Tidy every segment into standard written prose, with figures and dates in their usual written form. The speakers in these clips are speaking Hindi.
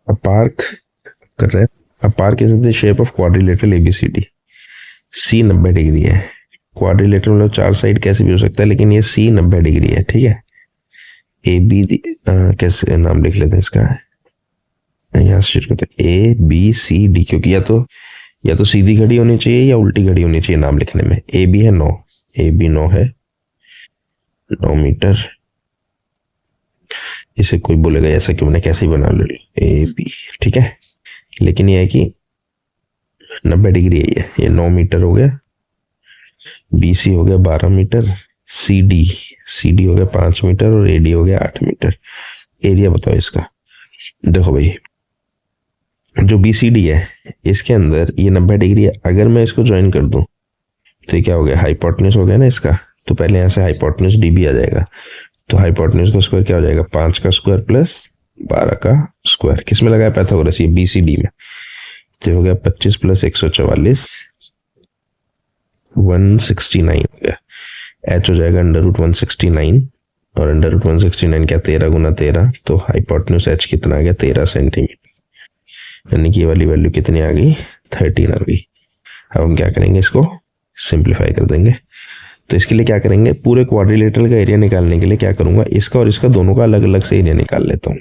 A park कर रहे हैं. A park is in the shape of quadrilateral ABCD. C 90 degree है. क्वाड्रिलेटरल मतलब चार साइड कैसे भी हो सकता है, लेकिन ये C 90 डिग्री है. ठीक है. ए बी कैसे नाम लिख लेते हैं इसका, यहाँ से शुरू करते हैं ABCD, क्योंकि या तो सीधी घड़ी होनी चाहिए या उल्टी घड़ी होनी चाहिए नाम लिखने में. ए बी है 9, ए बी 9 है, 9 मीटर. इसे कोई बोलेगा ऐसा क्यों, मैंने कैसे बना लो ए बी. ठीक है, लेकिन यह है कि 90 डिग्री है ये 9 मीटर हो गया. BC हो गया 12 मीटर. CD हो गया 5 मीटर और AD हो गया 8 मीटर. एरिया बताओ इसका. देखो भाई, जो BCD है इसके अंदर ये 90 डिग्री है. अगर मैं इसको ज्वाइन कर दूं तो ये क्या हो गया, हाइपोटेन्यूज हो गया ना इसका. तो पहले यहाँ से हाइपोटेन्यूज DB आ जाएगा. तो हाइपोटेन्यूज का स्क्वायर क्या हो जाएगा, 5 का स्क्वायर प्लस 12 का स्क्वायर. किस में लगाया, पाइथागोरस, ये BCD में. तो हो गया 25 प्लस 144, 169 हो गया. H हो जाएगा √ 169, और √ 169 क्या, 13 गुना 13. तो हाइपोटेन्यूज H कितना आ गया, 13 सेंटीमीटर. यानी कि ये वाली वैल्यू कितनी आ गई, 13 आ गई. अब हम क्या करेंगे, इसको सिंप्लीफाई कर देंगे. तो इसके लिए क्या करेंगे, पूरे क्वाड्रिलेटरल का एरिया निकालने के लिए क्या करूंगा, इसका और इसका दोनों का अलग अलग से एरिया निकाल लेता हूँ.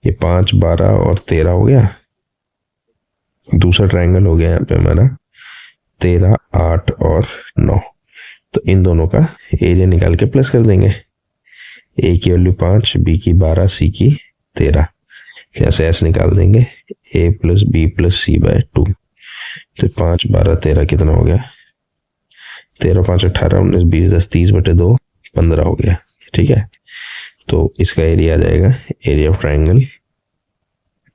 ये 5, 12 और 13 हो गया. दूसरा ट्रायंगल हो गया यहाँ पे हमारा 13, 8 और 9. तो इन दोनों का एरिया निकाल के प्लस कर देंगे. ए की वैल्यू 5, बी की 12, सी की 13. यहाँ से ऐसे निकाल देंगे, A plus B plus C/2. तो 5, 12, 13 कितना हो गया, 13, 5, 18, 19, 20, 10, 30/2, 15 हो गया. ठीक है. तो इसका एरिया आ जाएगा, area of triangle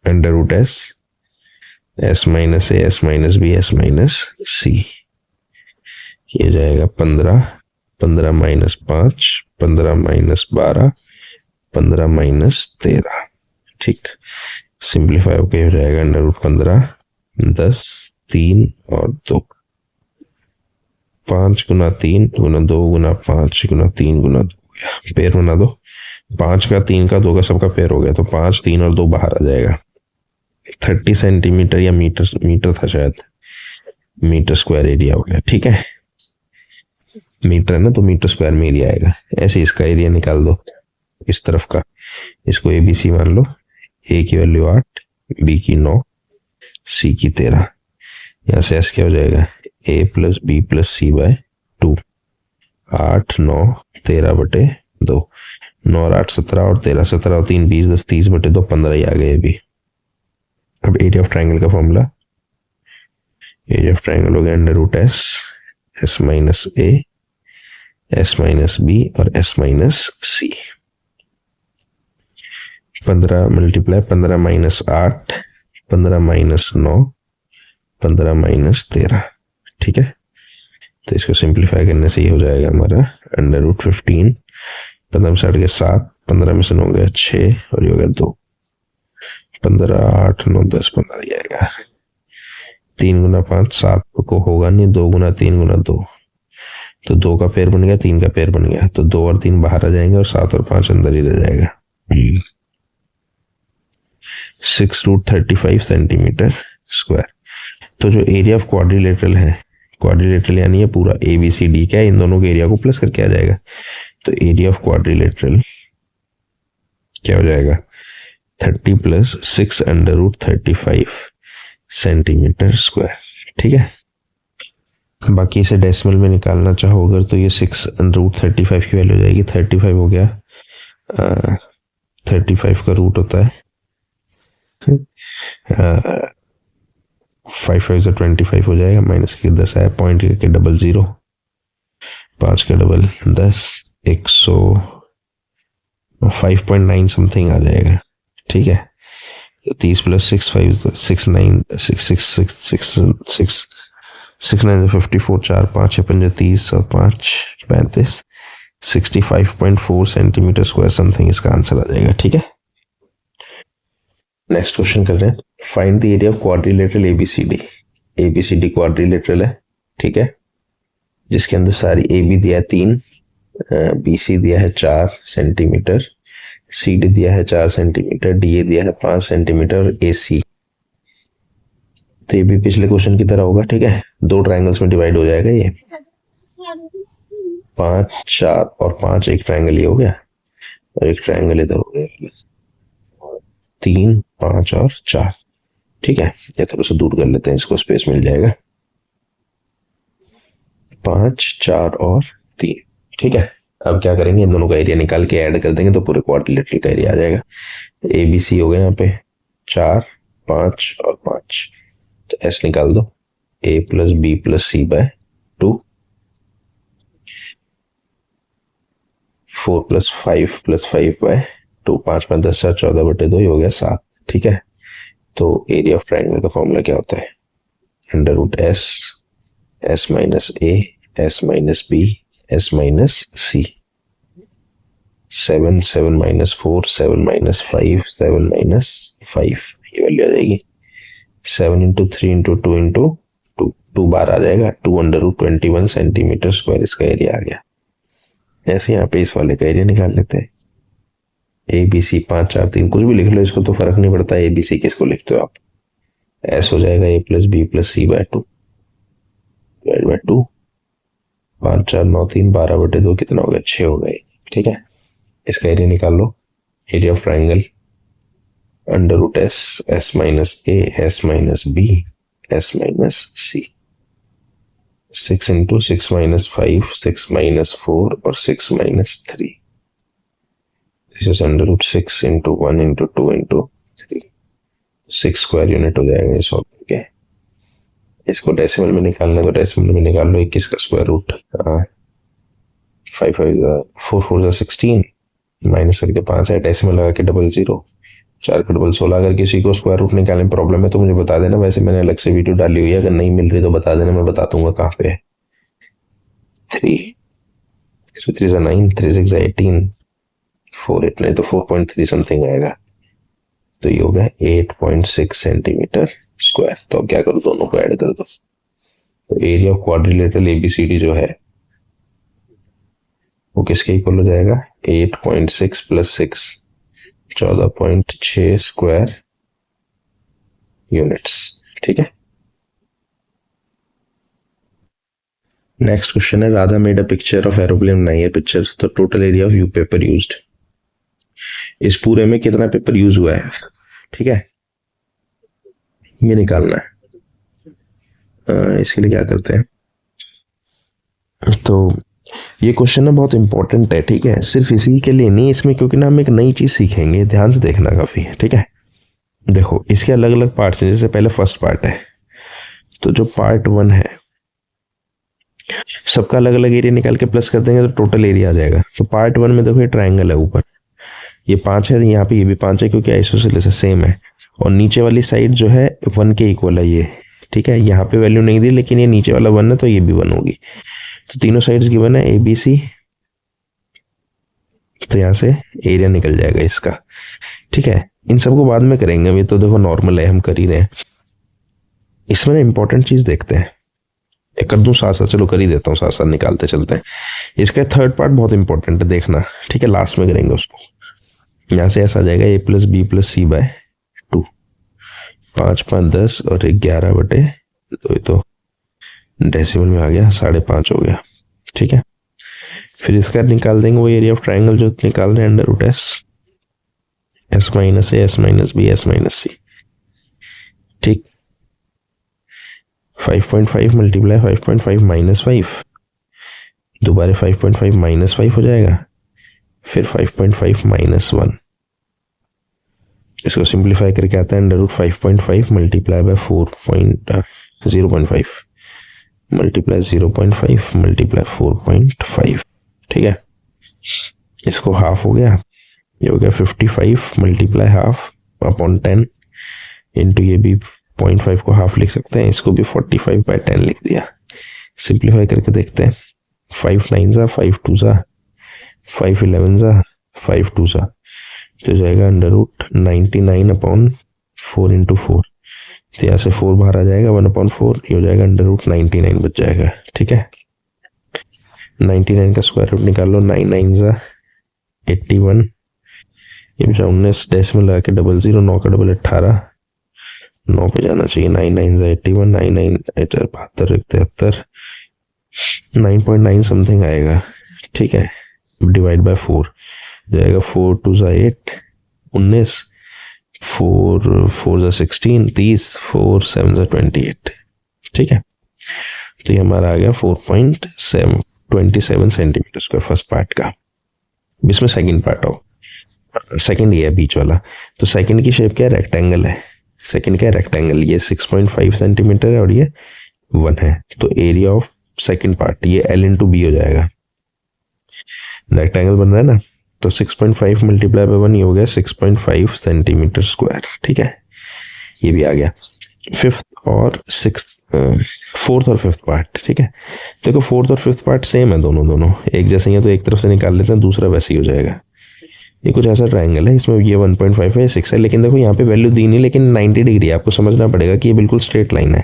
√S, S minus A, S minus B, S minus C. ये जाएगा 15, 15 माइनस 5, 15 माइनस 12, 15 माइनस 13. ठीक. सिंप्लीफाई होके हो जाएगा √15, 10, 3 और 2. 5 गुना 3 गुना 2 गुना 5 गुना 3 गुना 2 हो गया. पेयर बना दो. 5 का 3 का 2 का सबका पेयर हो गया. तो 5, 3 और 2 बाहर आ जाएगा. 30 सेंटीमीटर या मीटर था शायद, मीटर स्क्वायर एरिया हो गया. ठीक है, मीटर है ना, तो मीटर स्क्वायर में एरिया आएगा. ऐसे इसका एरिया निकाल दो इस तरफ का. इसको ABC मान लो. A की वैल्यू 8, B की 9, C की 13. यहाँ से S क्या हो जाएगा, A plus B plus C/2. 8, 9, 13/2. 9 और 8 17 और 13, 17 और 3 20, 10, 30/2, 15 ही आ गए अभी. अब एरिया ऑफ ट्राइंगल का फॉर्मूला, एरिया ऑफ ट्राइंगल हो गया √S, S minus A, S minus B और S minus C. 15 multiply 15 minus 8, 15 minus 9, 15 minus 13. ठीक है. तो इसको सिंप्लीफाई करने से ये हो जाएगा हमारा √15. 15 में से 8 गया 7, 15 में से 9 गया 6 और ये हो गया 2. 15, 8, 9, 10, 15 ही आएगा. 3 गुना 5 7 को होगा नहीं, 2 गुना 3 गुना 2. तो 2 का पेयर बन गया, 3 का पेयर बन गया. तो 2 और 3 बाहर आ जाएंगे और 7 और 5 अंदर ही रह जाएगा. 6√35 सेंटीमीटर स्क्वायर. तो जो एरिया ऑफ क्वाड्रिलेटरल है, क्वाड्रिलेटरल यानी ये पूरा ABCD क्या है, इन दोनों के एरिया को प्लस करके आ जाएगा. तो एरिया ऑफ क्वाड्रिलेटरल क्या हो जाएगा, 30 प्लस 6 √35 सेंटीमीटर स्क्वायर. ठीक है. बाकी इसे डेसिमल में निकालना चाहो अगर तो ये 6 √35 की वैल्यू हो जाएगी. 35 हो गया, 35 का रूट होता है 5 5 से 25 हो जाएगा. माइनस के 10 आया, पॉइंट के डबल 0, 5 का डबल 10, 105.9 समथिंग आ जाएगा. ठीक है. तो 30 प्लस 6 5 6 9 6 6 6 6 6 9 54, 4 5 5 30 और 5 35, 65.4 सेंटीमीटर स्क्वायर समथिंग इसका आंसर आ जाएगा. ठीक है. नेक्स्ट क्वेश्चन कर रहे हैं. Find the area of quadrilateral ABCD. ABCD quadrilateral है. ठीक है, जिसके अंदर सारी AB दिया है 3, BC दिया है 4 सेंटीमीटर, सी डी दिया है 4 सेंटीमीटर, डी ए दिया है 5 सेंटीमीटर, ए सी। तो ये भी पिछले क्वेश्चन की तरह होगा, ठीक है। दो ट्रायंगल्स में डिवाइड हो जाएगा ये, 5 4 और 5 एक ट्रायंगल ये हो गया, और एक ट्रायंगल इधर हो गया, 3 5 और 4, ठीक है। ये थोड़ा सा दूर कर लेते हैं, इसको स्पेस मिल जाएगा, 5 4 और 3, ठीक है। अब क्या करेंगे, इन दोनों का एरिया निकाल के ऐड कर देंगे तो पूरे क्वाड्रिलेटरल का एरिया आ जाएगा। ए बी सी हो गया यहाँ पे 4 5 और 5, तो एस निकाल दो, ए plus B plus C by 2, 4 plus 5 bye 2, 5 5 10 4 14 बटे 2, ये हो गया 7, ठीक है। तो एरिया ऑफ ट्रायंगल का फॉर्मूला क्या होता है, under root S, S minus A, S minus B, S minus C. 7 7 minus 4, 7 minus 5, 7 minus 5, ये वैल्यू आ जाएगी 7 इंटू 3 इंटू 2 इंटू 2 बार आ जाएगा, 2 अंडर रूट 21 सेंटीमीटर स्क्वायर इसका एरिया आ गया। ऐसे यहाँ पे इस वाले का एरिया निकाल लेते हैं, ए बी सी 5 4 3 कुछ भी लिख लो, इसको तो फर्क नहीं पड़ता, ए बी सी किसको लिखते हो आप। एस हो जाएगा A plus B plus C by 2 divide by 2, 5 4 9 3 12 बटे 2 कितना हो गया, 6 हो गए, ठीक है। इसका एरिया निकाल लो, area of triangle under root S, S minus A, S minus B, S minus C. 6 into 6 minus 5, 6 minus 4 और 6 minus 3, this is under root 6 into 1 into 2 into 3, 6 square unit हो जाएगा ये सॉल्व करके। इसको डेसिमल में निकालना, तो डेसिमल में निकाल लो 21 का स्क्वायर रूट, 5 4 4 16 माइनस करके 5 है, डेसिमल लगा के 00, 4 का डबल 16। अगर किसी को स्क्वायर रूट निकालने में प्रॉब्लम है तो मुझे बता देना, वैसे मैंने अलग से वीडियो डाली हुई है, अगर नहीं मिल रही तो बता देना, मैं बता दूंगा कहाँ पे है। 3 3 9, 3 6 18, 4 8 नहीं तो 4.3 समथिंग आएगा, तो ये हो गया 8.6 सेंटीमीटर स्क्वायर। तो अब क्या करो, दोनों को ऐड कर दो, तो एरिया ऑफ क्वाड्रिलेटरल एबीसीडी जो है वो किसके इक्वल हो जाएगा, 8.6 प्लस 6 14.6 स्क्वायर यूनिट्स, ठीक है। नेक्स्ट क्वेश्चन है, Radha made a picture of aeroplane, बनाइए पिक्चर, तो total area of you paper used, इस पूरे में कितना पेपर यूज हुआ है, ठीक है, ये निकालना है। इसके लिए क्या करते हैं, तो ये क्वेश्चन ना बहुत इंपॉर्टेंट है, ठीक है, सिर्फ इसी के लिए नहीं, इसमें क्योंकि ना हम एक नई चीज सीखेंगे, ध्यान से देखना काफी, ठीक है। देखो इसके अलग अलग पार्ट्स हैं, जैसे पहले फर्स्ट पार्ट है, तो जो पार्ट 1 है सबका अलग अलग एरिया निकाल के प्लस कर देंगे तो टोटल एरिया आ जाएगा। तो पार्ट 1 में देखो ये ट्रायंगल है, ऊपर ये 5 है, यहाँ पे ये भी 5 है क्योंकि आइसोसेलेस सेम है, और नीचे वाली साइड जो है 1 के इक्वल है ये, ठीक है। यहाँ पे वैल्यू नहीं दी लेकिन ये नीचे वाला 1 है तो ये भी 1 होगी, तो तीनों साइड्स गिवन है ए बी सी, तो यहाँ से एरिया निकल जाएगा इसका, ठीक है। इन सबको बाद में करेंगे, अभी तो देखो नॉर्मल है, हम कर ही रहे हैं। इसमें ना इंपॉर्टेंट चीज देखते हैं, कर दूं साथ साथ, चलो कर ही देता हूँ, साथ साथ निकालते चलते हैं। इसका थर्ड पार्ट बहुत इंपॉर्टेंट है, देखना, ठीक है, लास्ट में करेंगे उसको। यहाँ से ऐसा आ जाएगा A plus B plus C by 2, 5 5 10 और 11 बटे 2, तो डेसिमल में आ गया 5.5 हो गया, ठीक है। फिर इसका निकाल देंगे वो एरिया ऑफ ट्रायंगल जो निकाल रहे हैं, under root S, S minus A, S minus B, S minus C, ठीक। 5.5 मल्टीप्लाई 5.5 माइनस 5, दोबारा 5.5 माइनस 5 हो जाएगा, फिर 5.5 माइनस 1, इसको सिंप्लीफाई करके आता है under root 5.5 multiply by 0.5 multiply 0.5 multiply 4.5, ठीक है। इसको हाफ हो गया, ये हो गया 55 मल्टीप्लाई हाफ अपॉन 10 इंटू ये भी 0.5 को हाफ लिख सकते हैं, इसको भी 45/10 लिख दिया। सिंप्लीफाई करके देखते हैं, 5 9 जा, 5 2 जा, 5 11 जा, 5 2 जा, तो जाएगा अंडर रूट 99/4 इंटू 4, तो यहाँ से 4 बाहर आ जाएगा, 1/4, ये हो जाएगा अंडर रूट 99 बच जाएगा, ठीक है। 99 का स्क्वायर रूट निकाल लो, 9 9 जा 81, ये भी 19 लगा के 00, 9 का डबल 18, 9 पे जाना चाहिए, 9 9 81, 9 9 72, 73, 9.9 समथिंग आएगा। ठीक है, डिवाइड बाय 4 जाएगा, 4 2 8, 19, 4 4 16, 30, 4 7 28। ठीक है, तो ये हमारा आ गया 4.27 सेंटीमीटर स्क्वायर फर्स्ट पार्ट का। इसमें सेकंड पार्ट हो, सेकंड ये है बीच वाला। तो सेकंड की शेप क्या है, रेक्टेंगल है। सेकंड क्या है, रेक्टेंगल। ये 6.5 सेंटीमीटर है और ये 1 है। तो एरिया ऑफ सेकंड पार्ट ये L इंटू बी हो जाएगा। रेक्टेंगल बन रहा है ना, तो 6.5 मल्टीप्लाई बाय 1 ये हो गया 6.5 सेंटीमीटर स्क्वायर। ठीक है, ये भी आ गया। फोर्थ और फिफ्थ पार्ट। ठीक है, देखो फोर्थ और फिफ्थ पार्ट सेम है, दोनों एक जैसे ही है, तो एक तरफ से निकाल लेते हैं, दूसरा वैसे ही हो जाएगा। ये कुछ ऐसा ट्रायंगल है, इसमें ये 1.5 है, 6 है, लेकिन देखो यहाँ पे वैल्यू दी नहीं, लेकिन 90 डिग्री है। आपको समझना पड़ेगा कि ये बिल्कुल स्ट्रेट लाइन है।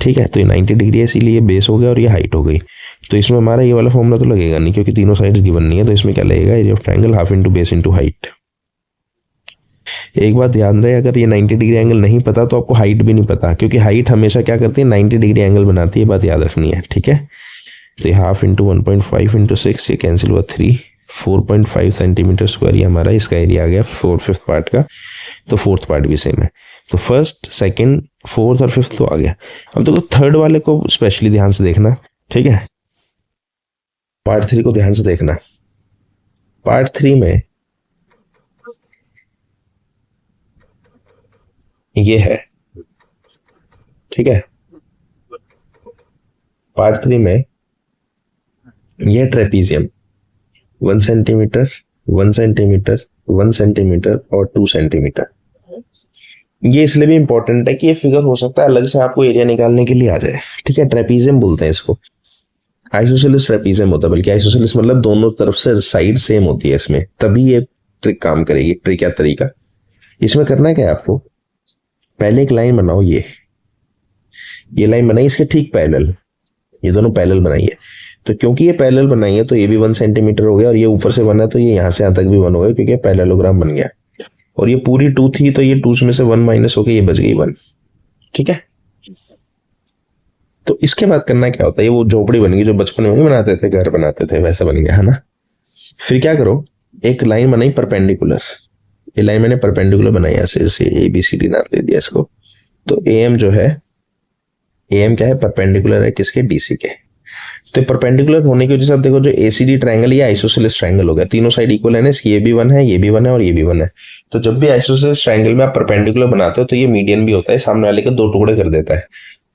ठीक है, तो ये 90 डिग्री है, इसीलिए बेस हो गया और ये हाइट हो गई। तो इसमें हमारा ये वाला फॉर्मूला तो लगेगा नहीं, क्योंकि तीनों साइड्स गिवन नहीं है। तो इसमें क्या लगेगा, area of triangle half into base into height. एक बात ध्यान रहे, अगर ये 90 डिग्री एंगल नहीं पता तो आपको हाइट भी नहीं पता, क्योंकि हाइट हमेशा क्या करती है, 90 डिग्री एंगल बनाती है। बात याद रखनी है। ठीक है, तो हाफ इंटू 1.5 इंटू 6, ये कैंसिल हुआ 3, 4.5 सेंटीमीटर स्क्वायर ये हमारा इसका एरिया आ गया फिफ्थ पार्ट का। तो फोर्थ पार्ट भी सेम है। तो फर्स्ट, सेकंड, फोर्थ और फिफ्थ तो आ गया। अब देखो थर्ड वाले को स्पेशली ध्यान से देखना। ठीक है, पार्ट 3 को ध्यान से देखना। पार्ट 3 में ये है। ठीक है, पार्ट 3 में ये ट्रेपीजियम 1 सेंटीमीटर, 1 सेंटीमीटर, 1 सेंटीमीटर और 2 सेंटीमीटर। ये इसलिए भी इंपॉर्टेंट है कि ये फिगर हो सकता है अलग से आपको एरिया निकालने के लिए आ जाए। ठीक है, ट्रेपीजियम बोलते हैं इसको। आइसोसेलेस ट्रेपीजियम होता है, बल्कि आइसोसेलेस मतलब दोनों तरफ से साइड सेम होती है इसमें, तभी ये ट्रिक काम करेगी। ट्रिक या तरीका इसमें करना है क्या है आपको, पहले एक लाइन बनाओ। ये लाइन बनाई इसके ठीक पैरेलल, ये दोनों पैरेलल बनाइए। तो क्योंकि ये पैरेलल बनाई है, तो ये भी 1 सेंटीमीटर हो गया, और ये ऊपर से 1 है, तो ये यहाँ से यहाँ तक भी 1 हो गया, क्योंकि ये पैरेललोग्राम बन गया। और ये पूरी 2 थी, तो ये 2 में से 1 माइनस होकर ये बच गई 1। ठीक है, तो इसके बाद करना क्या होता है, ये वो झोपड़ी बन गई जो बचपन में नहीं बनाते थे, घर बनाते थे, वैसा बन गया है ना। फिर क्या करो, एक लाइन बनाई परपेंडिकुलर। ये लाइन मैंने परपेंडिकुलर बनाई ऐसे, जैसे ABCD नाम दे दिया इसको। तो AM जो है, AM क्या है, परपेंडिकुलर है किसके, DC के। तो परपेंडिकुलर होने की वजह से आप देखो, जो ACD ट्रायंगल ये आइसोसेलेस ट्रायंगल हो गया। तीनों साइड इक्वल है ना इसकी, ये भी 1 है, ये भी 1 है और ये भी 1 है। तो जब भी आइसोसेलेस ट्रायंगल में आप परपेंडिकुलर बनाते हो, तो ये मीडियन भी होता है, सामने वाले के 2 टुकड़े कर देता है।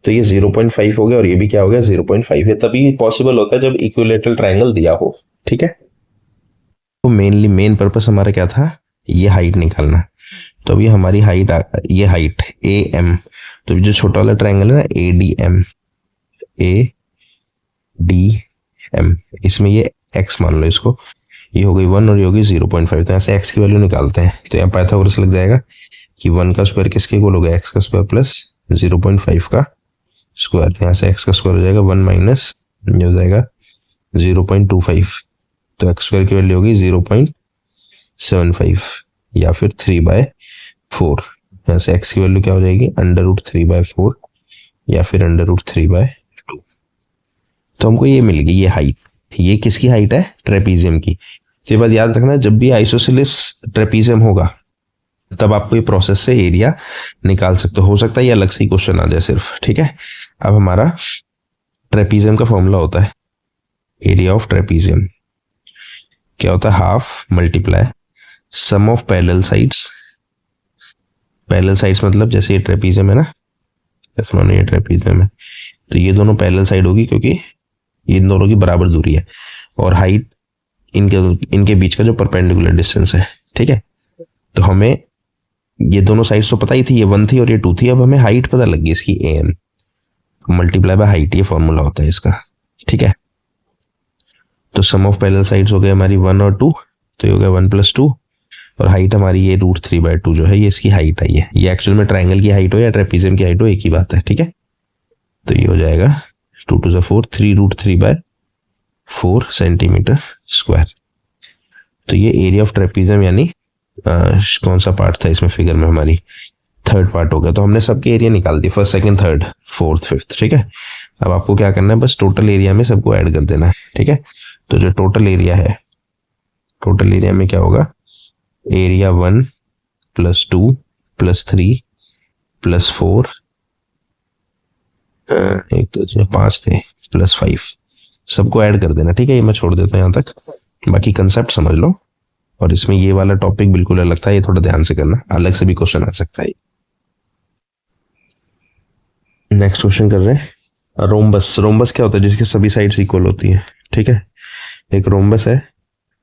तो ये 0.5 हो गया और ये भी क्या हो गया, 0.5 है। तभी पॉसिबल होता है जब इक्विलेटरल ट्रायंगल दिया हो। ठीक है, तो मेनली मेन पर्पस हमारा क्या था, ये हाइट निकालना। तो अभी हमारी हाइट, ये हाइट AM, तो जो छोटा वाला ट्रायंगल है ना ADM, ADM, इसमें ये x मान लो इसको, ये हो गई 1 और ये होगी 0.5। तो ऐसे x की वैल्यू निकालते हैं। तो यहाँ पाइथागोरस लग जाएगा कि 1 का स्क्वायर किसके इक्वल हो गया, x का स्क्वायर प्लस 0.5 का स्क्वायर। यहाँ से x का स्क्वायर हो जाएगा 1 माइनस ये हो जाएगा 0.25। तो x स्क्वायर की वैल्यू होगी 0.75 या फिर 3/4। यहाँ से x की वैल्यू क्या हो जाएगी, √3/4 या फिर √3/2। तो हमको ये मिल गई ये हाइट। ये किसकी हाइट है, ट्रेपीजियम की। तो ये बात याद रखना, जब भी आइसोसेलेस ट्रेपीजियम होगा तब आपको ये प्रोसेस से एरिया निकाल सकते हो सकता है ये अलग से ही क्वेश्चन आ जाए सिर्फ। ठीक है, अब हमारा ट्रेपीजियम का फॉर्मूला होता है, एरिया ऑफ ट्रेपीजियम क्या होता है, half multiply sum of parallel sides. Parallel sides मतलब जैसे ये ट्रेपीजियम है ना, जैसे मानो ये ट्रेपीजियम है, तो ये दोनों पैरेलल साइड होगी क्योंकि इन दोनों की बराबर दूरी है, और हाइट इनके बीच का जो परपेंडिकुलर डिस्टेंस है। ठीक है, तो हमें ये दोनों साइड्स तो पता ही थी, ये 1 थी और ये 2 थी। अब हमें हाइट पता लग गई इसकी, AM मल्टीप्लाई बाय हाइट, ये फॉर्मूला होता है इसका। ठीक है, तो सम ऑफ पैरेलल साइड्स हो गए हमारी 1 और 2, तो ये हो गया 1 + 2, और हाइट हमारी ये √3/2 जो है, ये इसकी हाइट आई है। ये एक्चुअल में ट्रायंगल की हाइट हो या ट्रेपीजियम की हाइट हो, एक ही बात है। ठीक है, तो ये हो जाएगा 2 × 2 = 4, 3√3/4 सेंटीमीटर स्क्वायर। तो ये एरिया ऑफ ट्रेपीजियम यानी कौन सा पार्ट था इसमें फिगर में, हमारी थर्ड पार्ट हो गया। तो हमने सबके एरिया निकाल दिए, first second third fourth fifth, ठीक है। अब आपको क्या करना है, बस टोटल एरिया में सबको ऐड कर देना है, ठीक है। तो जो टोटल एरिया है, टोटल एरिया में क्या होगा, एरिया 1 + 2 + 3 + 4, 1 2 3 5 थे, +5, सबको ऐड कर देना, ठीक है। ये मैं छोड़ देता हूँ यहाँ तक, बाकी कंसेप्ट समझ लो। और इसमें ये वाला टॉपिक बिल्कुल अलग था, ये थोड़ा ध्यान से करना, अलग से भी क्वेश्चन आ सकता है। नेक्स्ट क्वेश्चन कर रहे हैं रोम्बस। रोम्बस क्या होता है, जिसकी सभी साइड्स इक्वल होती हैं, ठीक है। एक रोम्बस है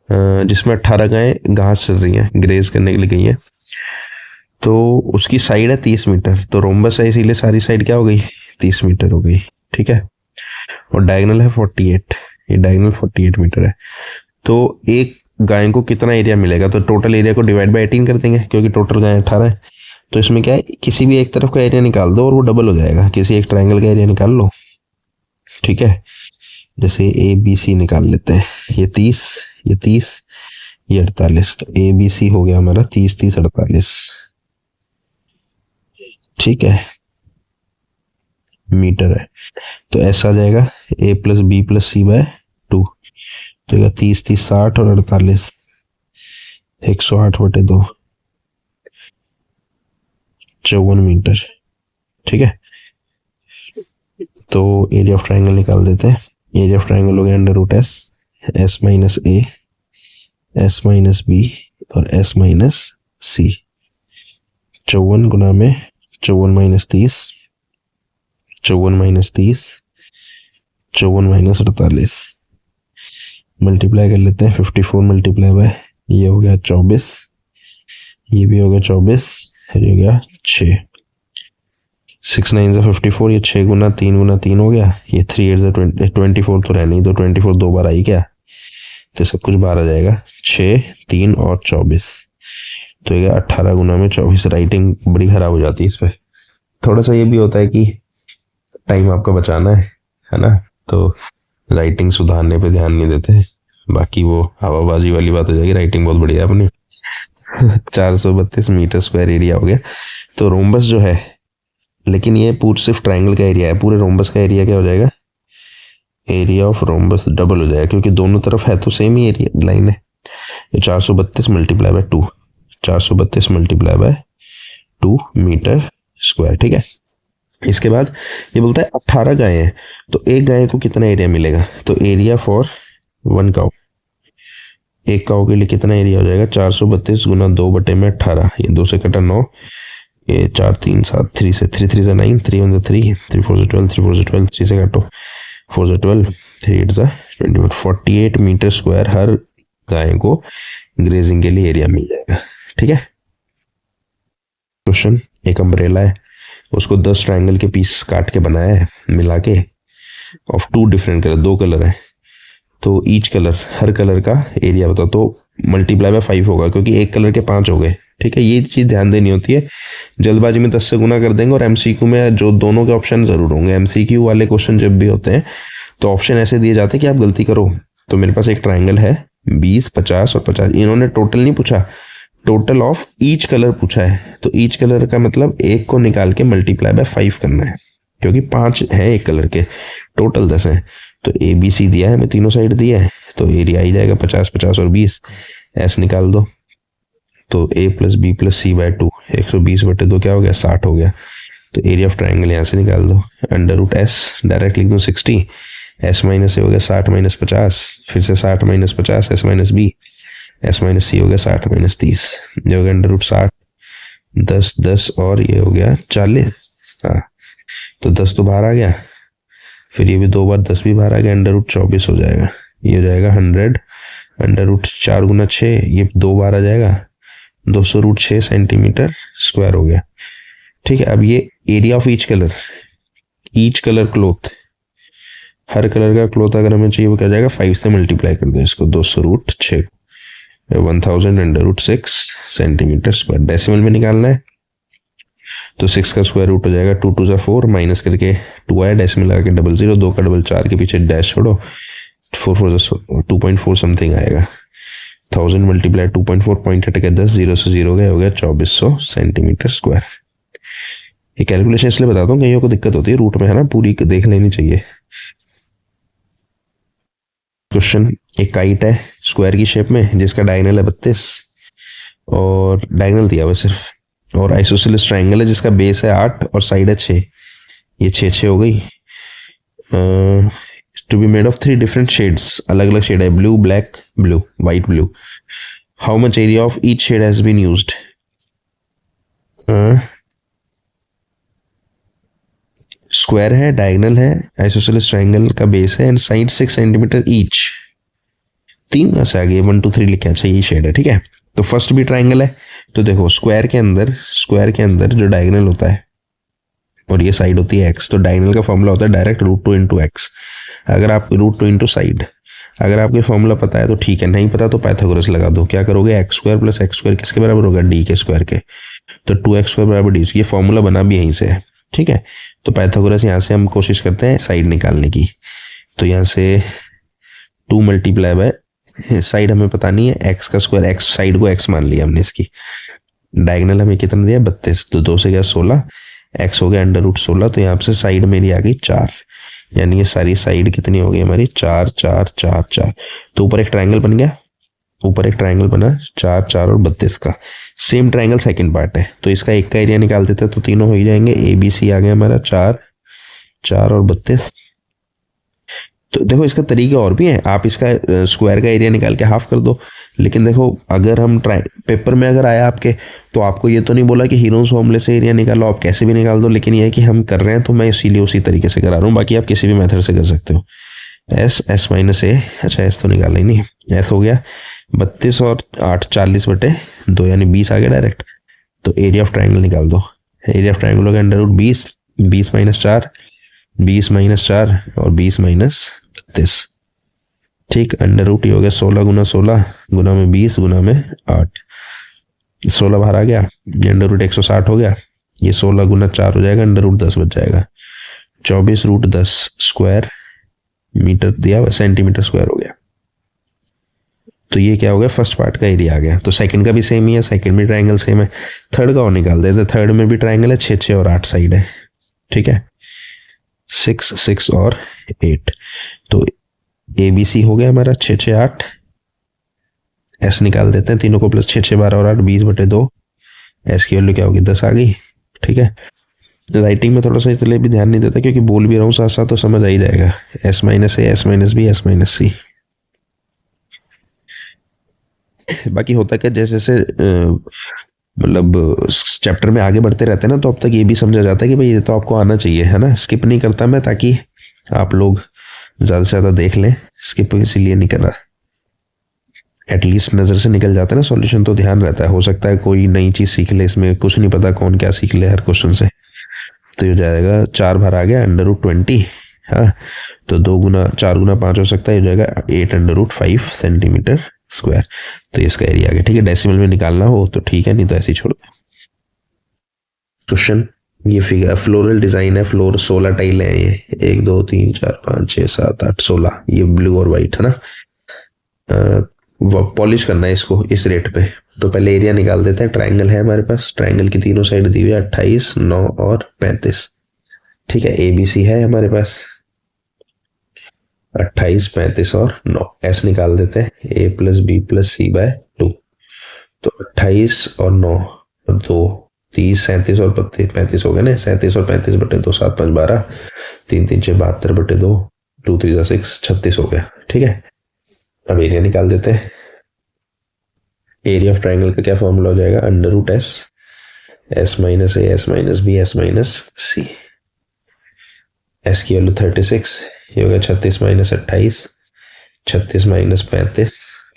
जिसमें 18 गायें घास चल रही हैं, ग्रेज करने के लिए गई हैं। तो उसकी साइड है 30 मीटर, तो रोम्बस है इसीलिए सारी साइड क्या हो गई, 30 मीटर हो गई, ठीक है। और डायगोनल है 48, ये डायगोनल 48 मीटर है। तो एक गाय को कितना एरिया मिलेगा, तो टोटल एरिया को डिवाइड बाय 18 कर देंगे, क्योंकि टोटल गाय 18 है। तो इसमें क्या है, किसी भी एक तरफ का एरिया निकाल दो और वो डबल हो जाएगा, किसी एक ट्रायंगल का एरिया निकाल लो, ठीक है। जैसे ए बी सी निकाल लेते हैं, ये 30, ये 30, ये 48, तो ए बी सी हो गया हमारा 30 30 48, ठीक है, मीटर है। तो ऐसा आ जाएगा a + b + c/2, तो 30 30 60 और 48, 108/2, 54 मीटर, ठीक है। तो एरिया ऑफ ट्रायंगल निकाल देते हैं। एरिया ऑफ ट्रायंगल हो गया √s, s - a, s - b और s - c। 54 गुना में 54 - 30, 54 - 30, 54 - 48, मल्टीप्लाई कर लेते हैं। 54 मल्टीप्लाई बाय ये हो गया 24, ये भी हो गया 24, ये हो गया 6, 6 9 × 54, ये 6 गुना 3 गुना 3 हो गया, ये 3 8 × 24 तो रहने ही दो, 24 दो बार आई क्या, तो सब कुछ बाहर आ जाएगा, 6 3 और 24, तो ये 18 गुना में 24। राइटिंग बड़ी खराब हो जाती है इस पर, थोड़ा सा ये भी होता है कि टाइम आपका बचाना है ना, तो राइटिंग सुधारने पे ध्यान नहीं देते, बाकी वो हवाबाजी वाली बात हो जाएगी। राइटिंग बहुत बढ़िया है अपनी। 432 मीटर स्क्वायर एरिया हो गया। तो रोम्बस जो है, लेकिन ये पूरा सिर्फ ट्रायंगल का एरिया है, पूरे रोम्बस का एरिया क्या हो जाएगा, एरिया ऑफ रोम्बस डबल हो जाएगा, क्योंकि दोनों तरफ है तो सेम ही एरिया लाइन है। ये 432 multiply by 2, 432 multiply by 2 metre square, ठीक है। इसके बाद ये बोलता है 18 गायें हैं, तो एक गाय को कितना एरिया मिलेगा, तो एरिया फॉर 1 काउ, एक काउ के लिए कितना एरिया हो जाएगा, 432 गुना 2/18, ये 2 से कटा 9, ये 4 3 7, 3 से 3 3 से 9, 3 1 3, 3 4 से 12, 3 4 से 12, 3 से काटो 4 से 12, 3 8 से 24, 48 मीटर स्क्वायर हर गाय को ग्रेजिंग के लिए एरिया मिल जाएगा, ठीक है। क्वेश्चन, एक अम्ब्रेला है, उसको 10 ट्रायंगल के पीस काट के बनाया है मिला के, ऑफ 2 डिफरेंट कलर, 2 कलर है, तो ईच कलर, हर कलर का एरिया बताओ, तो मल्टीप्लाई बाय 5 होगा, क्योंकि एक कलर के 5 हो गए, ठीक है। ये चीज़ ध्यान देनी होती है, जल्दबाजी में 10 से गुना कर देंगे। और एमसीक्यू में जो दोनों के ऑप्शन जरूर होंगे, एमसीक्यू वाले क्वेश्चन जब भी होते हैं तो ऑप्शन ऐसे दिए जाते हैं कि आप गलती करो। तो मेरे पास एक ट्राइंगल है 20 50 और 50, इन्होंने टोटल नहीं पूछा, टोटल ऑफ ईच कलर पूछा है, तो ईच कलर का मतलब एक को निकाल के मल्टीप्लाई बाय 5 करना है, क्योंकि 5 है एक कलर के, टोटल 10 है। तो ए बी सी दिया है, मैं तीनों साइड दिया है, तो एरिया आई जाएगा 50 50 और 20, एस निकाल दो, तो a + b + c/2, 120/2 क्या हो गया, 60 हो गया। तो एरिया ऑफ ट्राइंगल यहाँ से निकाल दो, √s डायरेक्ट लिख दो 60, s - a हो गया 60 - 50, फिर से 60 - 50, s - b, s - c हो गया 60 - 30, ये हो गया √60, 10 10 और ये हो गया 40, हाँ, तो 10 तो बाहर आ गया, फिर ये भी 2 बार 10 भी बाहर आ गया, √24 हो जाएगा, ये हो जाएगा 100, √4 गुना 6, ये 2 बार आ जाएगा, 200√6 सेंटीमीटर स्क्वायर हो गया, ठीक है। अब ये area of each colour cloth, her colour का क्लोथ अगर हमें चाहिए वो क्या जाएगा, 5 से मल्टीप्लाई कर दो इसको, 200√6, 1000 √6 सेंटीमीटर स्क्वायर। डेसिमल में निकालना है तो 6 का स्क्वायर रूट हो जाएगा, 2 2 4, माइनस करके 2 आया, डेसिमल लगा के 00, 2 का डबल 4 के पीछे डैश छोड़ो, 4 4 2.4 समथिंग आएगा, 1000 मल्टीप्लाई 2.4 पॉइंट हट के 10, 0 से 0 गए, हो गया 2400 सेंटीमीटर स्क्वायर। ये कैलकुलेशन इसलिए बताता हूँ, कईयों को दिक्कत होती है रूट में, है ना, पूरी देख लेनी चाहिए। क्वेश्चन, एक काइट है स्क्वायर की शेप में जिसका डायगोनल है 32 और डायगोनल दिया हुआ सिर्फ, और आइसोसेलेस ट्रायंगल है जिसका बेस है 8 और साइड है 6, ये 6 हो गई। To be made of 3 different shades, अलग अलग शेड है, blue, black, blue, white, blue. How much area of each shade has been used? Square है, डायगोनल है, आइसोसेलेस ट्रायंगल का बेस है एंड साइड 6 सेंटीमीटर ईच। 3 कहाँ से आ गई? 1 2 3 लिखा, अच्छा यही शेड है, ठीक है। तो फर्स्ट भी ट्रायंगल है, तो देखो स्क्वायर के अंदर जो डायगोनल होता है और ये साइड होती है एक्स, तो डायगोनल का फॉर्मूला होता है डायरेक्ट √2 इंटू एक्स। अगर आप √2 इंटू साइड, अगर आपको फॉर्मूला पता है तो ठीक है, नहीं पता तो पाइथागोरस लगा दो। क्या करोगे? X square plus x square किसके बराबर होगा? डी के स्क्वायर के। तो 2x स्क्वायर बराबर डी, ये फॉर्मूला बना भी यहीं से है, ठीक है। तो पाइथागोरस यहाँ से हम कोशिश करते हैं साइड निकालने की। तो यहाँ से 2 मल्टीप्लाई बाय, साइड हमें पता नहीं है, एक्स का स्क्वायर, एक्स साइड को एक्स मान लिया हमने इसकी। डायगोनल हमें कितना दिया? 32, तो 2 से गया 16, एक्स हो गया √16, तो यहाँ से साइड मेरी आ गई 4, यानी ये सारी साइड कितनी हो गई हमारी? 4 4 4 4। तो ऊपर एक ट्रायंगल बन गया, ऊपर एक ट्रायंगल बना 4 4 और 32 का। सेम ट्रायंगल सेकंड पार्ट है, तो इसका एक का एरिया निकाल देते हैं तो तीनों हो ही जाएंगे। ए बी सी आ गया हमारा 4 4 और 32। तो देखो इसका तरीका और भी है, आप इसका स्क्वायर का एरिया निकाल के हाफ कर दो। लेकिन देखो अगर हम पेपर में अगर आया आपके, तो आपको ये तो नहीं बोला कि हीरोज फॉर्मूले से एरिया निकालो, आप कैसे भी निकाल दो, लेकिन ये है कि हम कर रहे हैं तो मैं इसीलिए उसी तरीके से करा रहा हूँ। बाकी आप किसी भी मेथड से कर सकते हो। एस माइनस ए, अच्छा एस तो निकाला ही नहीं, एस हो गया 32 और 8 40/2, यानी 20 आ गया डायरेक्ट। तो एरिया ऑफ ट्रायंगल निकाल दो। एरिया ऑफ ट्रायंगल हो गया √20, 20 - 4, 20 - 4 और 20 - 32, ठीक। √, ये हो गया 16 × 16 गुना में 20 गुना में 8, 16 बाहर आ गया, ये √, 160 हो गया, ये 16 × 4 हो जाएगा, √10 बच जाएगा। 24 √10 स्क्वायर मीटर दिया हुआ, सेंटीमीटर स्क्वायर हो गया। तो ये क्या हो गया? फर्स्ट पार्ट का एरिया आ गया। तो सेकंड का भी सेम ही है, सेकंड में ट्रायंगल सेम है। थर्ड का और निकाल देते, थर्ड में भी ट्रायंगल है, 6 6 और 8 साइड है, ठीक है, 6 6 और 8। तो ए बी सी हो गया हमारा 6 6 8। एस निकाल देते हैं, तीनों को प्लस 6 6 12 और 8 20/2। एस की वैल्यू क्या होगी? 10 आ गई, ठीक है। राइटिंग में थोड़ा सा इसलिए भी ध्यान नहीं देता क्योंकि बोल भी रहा हूँ साथ साथ, तो समझ आ ही जाएगा। S - A, S - B, S - C। बाकी होता क्या, जैसे जैसे मतलब चैप्टर में आगे बढ़ते रहते हैं ना, तो अब तक ये भी समझा जाता है कि भाई ये तो आपको आना चाहिए, है ना। स्किप नहीं करता मैं, ताकि आप लोग ज़्यादा से ज़्यादा देख लें, स्किप इसीलिए नहीं कर रहा। एटलीस्ट नज़र से निकल जाता है ना सॉल्यूशन, तो ध्यान रहता है। हो सकता है कोई नई चीज़ सीख ले, इसमें कुछ नहीं पता कौन क्या सीख ले हर क्वेश्चन से। तो ये हो जाएगा 4 बाहर आ गया, √20, हाँ। तो 2 × 4 × 5 हो सकता है, ये हो जाएगा 8 √5 सेंटीमीटर स्क्वायर। तो इसका एरिया आ गया, ठीक है। डेसिमल में निकालना हो तो ठीक है, नहीं तो ऐसे ही छोड़ दो। क्वेश्चन, ये फिगर फ्लोरल डिजाइन है, फ्लोर 16 टाइल है, ये 1 2 3 4 5 6 7 8 16, ये ब्लू और व्हाइट है ना। पॉलिश करना है इसको इस रेट पे। तो पहले एरिया निकाल देते हैं। ट्रायंगल है हमारे पास, ट्रायंगल की तीनों साइड दी हुई है 28 9 और 35, ठीक है। ए बी सी है हमारे पास 28 35 और 9। एस निकाल देते हैं, A + B + C/2। तो 28 और 9 और 2 30 37 और 35 हो गए ना। 37 और 35/2, 7 5 12, 3 3 6 72/2, 2 3 6 36 हो गया, ठीक है। अब एरिया निकाल देते हैं। एरिया ऑफ ट्रायंगल का क्या फॉर्मूला हो जाएगा? √S, S - A, S - B, S - C। S की वैल्यू 36, ये हो गया 36 - 28, 36 - 35,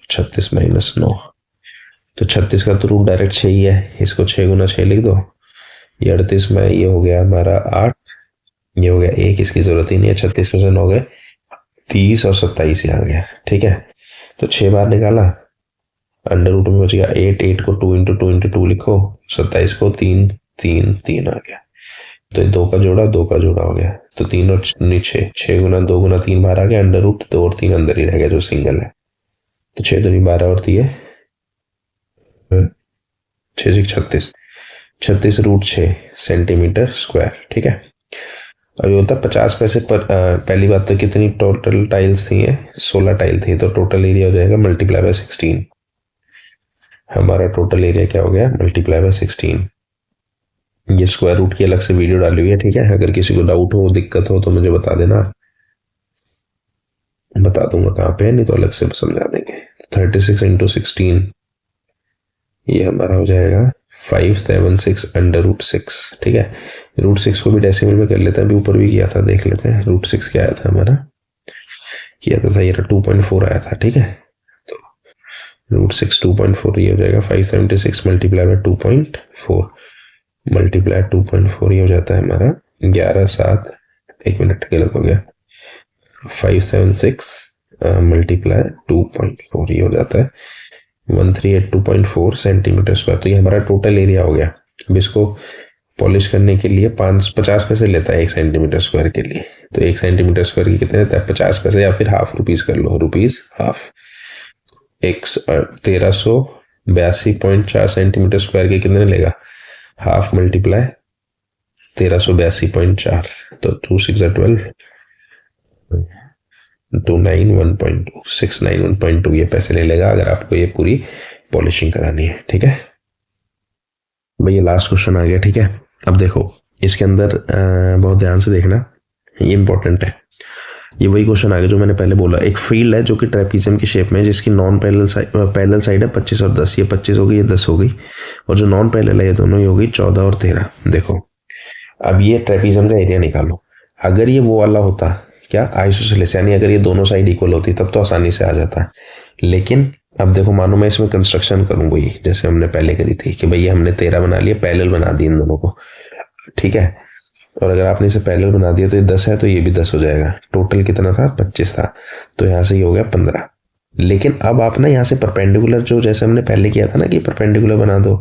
36 - 9। तो 36 का तो रूट डायरेक्ट 6 ही है, इसको 6 × 6 लिख दो। ये 38 में, ये हो गया हमारा 8, ये हो गया 1, इसकी जरूरत ही नहीं है। 36 में से 9 गए 30 और 27 यहाँ गया, ठीक है। तो 6 बार निकाला, √2 में बच गया 8, 8 को 2 × 2 × 2 लिखो, 27 को 3 3 3 आ गया। तो 2 का जोड़ा 2 का जोड़ा हो गया, तो 3 और 6 6 × 2 × 3 बाहर आ गया, √2 और 3 अंदर ही रह गया जो सिंगल है। तो 6 दूनी 12 और 3 6 36, 36 रूट 6 सेंटीमीटर स्क्वायर। ठीक है, अभी बोलता 50 पैसे पर पहली बात तो कितनी टोटल टाइल्स थी, 16 टाइल थी, तो टोटल एरिया हो जाएगा मल्टीप्लाई बाय 16। हमारा टोटल एरिया क्या हो गया, मल्टीप्लाई बाय 16। ये स्क्वायर रूट की अलग से वीडियो डाली हुई है, ठीक है, अगर किसी को डाउट हो दिक्कत हो तो मुझे बता देना, बता दूंगा कहाँ पे है, नहीं तो अलग से समझा देंगे। 36 इंटू 16 ये हमारा हो जाएगा 576 अंडर रूट 6। ठीक है, रूट 6 को भी डेसिमल में कर लेते हैं, अभी ऊपर भी किया था, देख लेते हैं रूट 6 क्या आया था हमारा, किया था ये 2.4 आया था। ठीक है, तो रूट 6 2.4 ये हो जाएगा 576 मल्टीप्लाई बाय 2.4 मल्टीप्लाई 2.4 ये हो जाता है हमारा 11 7, एक मिनट गलत हो गया, 576 मल्टीप्लाई 2.4 ये हो जाता है 1382.4 सेंटीमीटर स्क्वायर। तो ये हमारा टोटल एरिया हो गया। अब इसको पॉलिश करने के लिए 50 पैसे लेता है 1 सेंटीमीटर स्क्वायर के लिए, तो 1 सेंटीमीटर स्क्वायर की कितने लेता है, 50 पैसे, या फिर हाफ रुपीज कर लो, रुपीज हाफ। 1382.4 सेंटीमीटर स्क्वायर के कितने लेगा, हाफ मल्टीप्लाई 1382.4, तो 2 6 12 291.2 691.2 ये पैसे ले लेगा अगर आपको ये पूरी पॉलिशिंग करानी है। ठीक है भैया, लास्ट क्वेश्चन आ गया। ठीक है, अब देखो इसके अंदर बहुत ध्यान से देखना, ये इंपॉर्टेंट है। ये वही क्वेश्चन आ गया जो मैंने पहले बोला, एक फील्ड है जो कि ट्रेपीजियम की शेप में है, जिसकी नॉन पैरेलल साइड है 25 और 10, ये 25 हो गई, ये 10 हो गई, और जो नॉन पैरेलल है ये दोनों ही हो गई 14 और 13। देखो अब ये ट्रेपीजियम का एरिया निकालो। अगर ये वो वाला होता क्या, आइसोसेलेस, यानी अगर ये दोनों साइड इक्वल होती तब तो आसानी से आ जाता है, लेकिन अब देखो मानो मैं इसमें कंस्ट्रक्शन करूँ वही जैसे हमने पहले करी थी कि भैया हमने 13 बना लिया, पैरेलल बना दी इन दोनों को। ठीक है, और अगर आपने इसे पैरेलल बना दिया तो ये 10 है, तो ये भी 10 हो जाएगा। टोटल कितना था, 25 था, तो यहाँ से ये हो गया 15। लेकिन अब आप ना यहाँ से परपेंडिकुलर, जो जैसे हमने पहले किया था ना कि परपेंडिकुलर बना दो,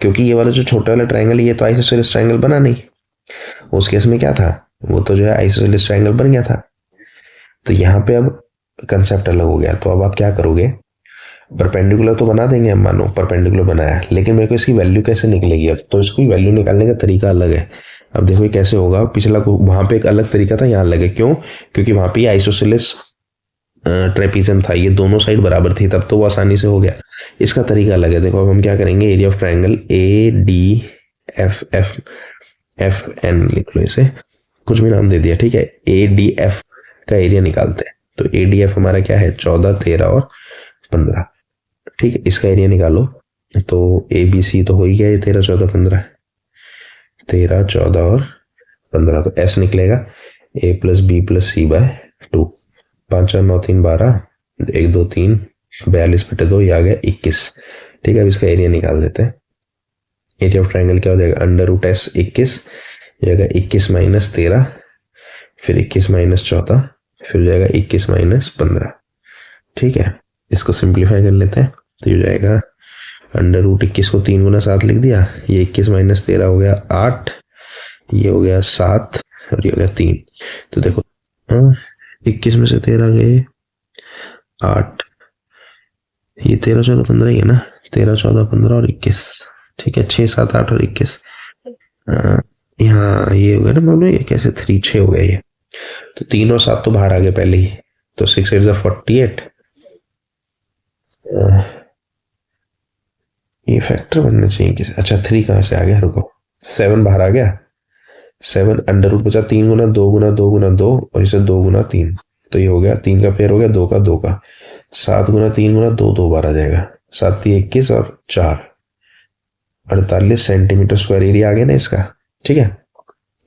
क्योंकि ये वाला जो छोटा वाला ट्राइंगल ये तो आइसोसेलेस ट्राइंगल बना नहीं, उस केस में क्या था, वो तो जो है आइसोसेलेस ट्राइंगल बन गया था। तो यहाँ पे अब कंसेप्ट अलग हो गया। तो अब आप क्या करोगे, परपेंडिकुलर तो बना देंगे हम, मानो परपेंडिकुलर बनाया, लेकिन मेरे को इसकी वैल्यू कैसे निकलेगी, अब तो इसकी वैल्यू निकालने का तरीका अलग है। अब देखो ये कैसे होगा, पिछला वहां पे एक अलग तरीका था, यहाँ अलग है। क्यों, क्योंकि वहां पे आइसोसेलेस ट्रेपीजियम था, ये दोनों साइड बराबर थी, तब तो वो आसानी से हो गया। इसका तरीका अलग है। देखो अब हम क्या करेंगे, एरिया ऑफ ट्राइंगल ADFF लिख लो, इसे कुछ भी नाम दे दिया। ठीक है, ADF का एरिया निकालते हैं। तो ADF हमारा क्या है, 14 13 और 15। ठीक है, इसका एरिया निकालो। तो ABC तो हो ही गया, ये 13 14 15, 13 14 और 15, तो S निकलेगा A + B + C / 2, 5 4 9 3 12, 1 2 3 42/2, ये आ गया 21। ठीक है, अब इसका एरिया निकाल देते हैं। एरिया ऑफ ट्राइंगल क्या हो जाएगा, √S 21, ये आएगा 21 - 13, फिर 21 - 14, फिर जाएगा 21 - 15। ठीक है, इसको सिंप्लीफाई कर लेते हैं, तो ये जाएगा √21 को 3 × 7 लिख दिया, ये 21 - 13 हो गया 8, ये हो गया 7 और ये हो गया 3। तो देखो 21 में से 13 गए 8, ये 13 14 15 ही है ना, 13 14 15 और 21। ठीक है, 6 7 8 और 21, यहाँ ये हो गया ना, मतलब ये कैसे 3 6 हो गया ये, तो 3 और 7 तो बाहर आ गए पहले ही, तो 6 8 48, ये फैक्टर बनना चाहिए किसी, अच्छा 3 कहाँ से आ गया, रुको 7 बाहर आ गया, 7 अंडर रूट बचा 3 × 2 × 2 × 2 और इसे 2 × 3, तो ये हो गया 3 का पेयर हो गया 2 का 2 का, 7 × 3 × 2 2 बार आ जाएगा, 7 21 और 4 48 सेंटीमीटर स्क्वायर एरिया आ गया ना इसका। ठीक है,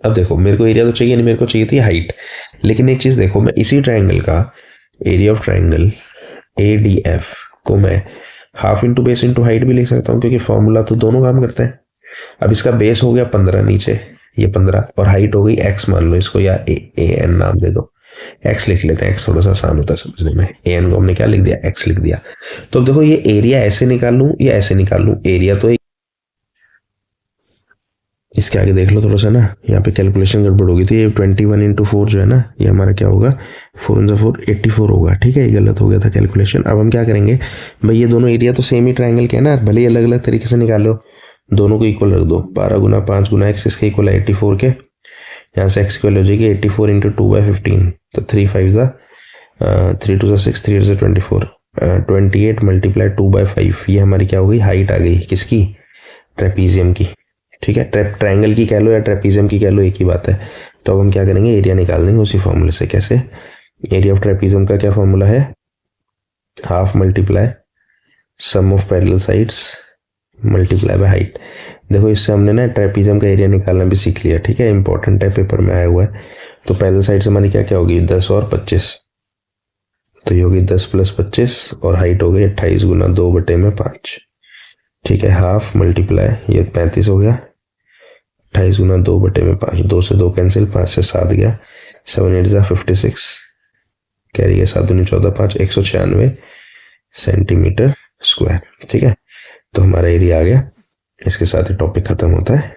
अब देखो मेरे को एरिया तो चाहिए नहीं, मेरे को चाहिए थी हाइट। लेकिन एक चीज देखो, मैं इसी ट्राइंगल का एरिया ऑफ ट्राइंगल ADF को मैं half into base into height भी लिख सकता हूँ, क्योंकि फॉर्मूला तो दोनों काम करते हैं। अब इसका बेस हो गया 15 नीचे, ये 15, और हाइट हो गई x मान लो इसको, या AN नाम दे दो, x लिख लेते हैं, x थोड़ा सा आसान होता है समझने में। AN को हमने क्या लिख दिया, x लिख दिया। तो अब देखो ये एरिया ऐसे निकाल लूं या ऐसे निकाल लूं, एरिया तो इसके आगे देख लो थोड़ा सा ना, यहाँ पे कैलकुलेशन गड़बड़ होगी थी। ये 21 × 4 जो है ना, ये हमारा क्या होगा, 4 × 4 84 होगा। ठीक है, ये गलत हो गया था कैलकुलेशन। अब हम क्या करेंगे भाई, ये दोनों एरिया तो सेम ही ट्राइंगल के है ना, भले ही अलग अलग तरीके से निकालो, दोनों को इक्वल रख दो। 12 × 5 × x इसके इक्वल है 84 के, यहाँ से x इक्वल हो जाएगी 84 × 2/15, तो 3 5 ज़ा 3 2 ज़ा 6, 3 8 ज़ा 24, 28 × 2/5, ये हमारी क्या हो गई, हाइट आ गई किसकी, ट्रेपीजियम की। ठीक है, ट्रायंगल की कह लो या ट्रेपीजियम की कह लो, एक ही बात है। तो अब हम क्या करेंगे, एरिया निकाल देंगे उसी फॉर्मूले से। कैसे, एरिया ऑफ ट्रेपीजियम का क्या फॉर्मूला है, half multiply sum of parallel sides multiply by height. देखो इससे हमने ना ट्रेपीजियम का एरिया निकालना भी सीख लिया। ठीक है, इंपॉर्टेंट है, पेपर में आया हुआ है। तो पैरेलल साइड्स हमारी क्या क्या होगी, 10 और 25, तो ये होगी 10 + 25, और हाइट हो गई 28 × 2/5। ठीक है, हाफ मल्टीप्लाई ये 35 हो गया, 28 × 2/5, 2 से 2 कैंसिल, 5 से 7 गया, 7 8 ज़ा 56, कैरी है 7 दूनी 14, 5 196 सेंटीमीटर स्क्वायर। ठीक है, तो हमारा एरिया आ गया। इसके साथ ही टॉपिक खत्म होता है।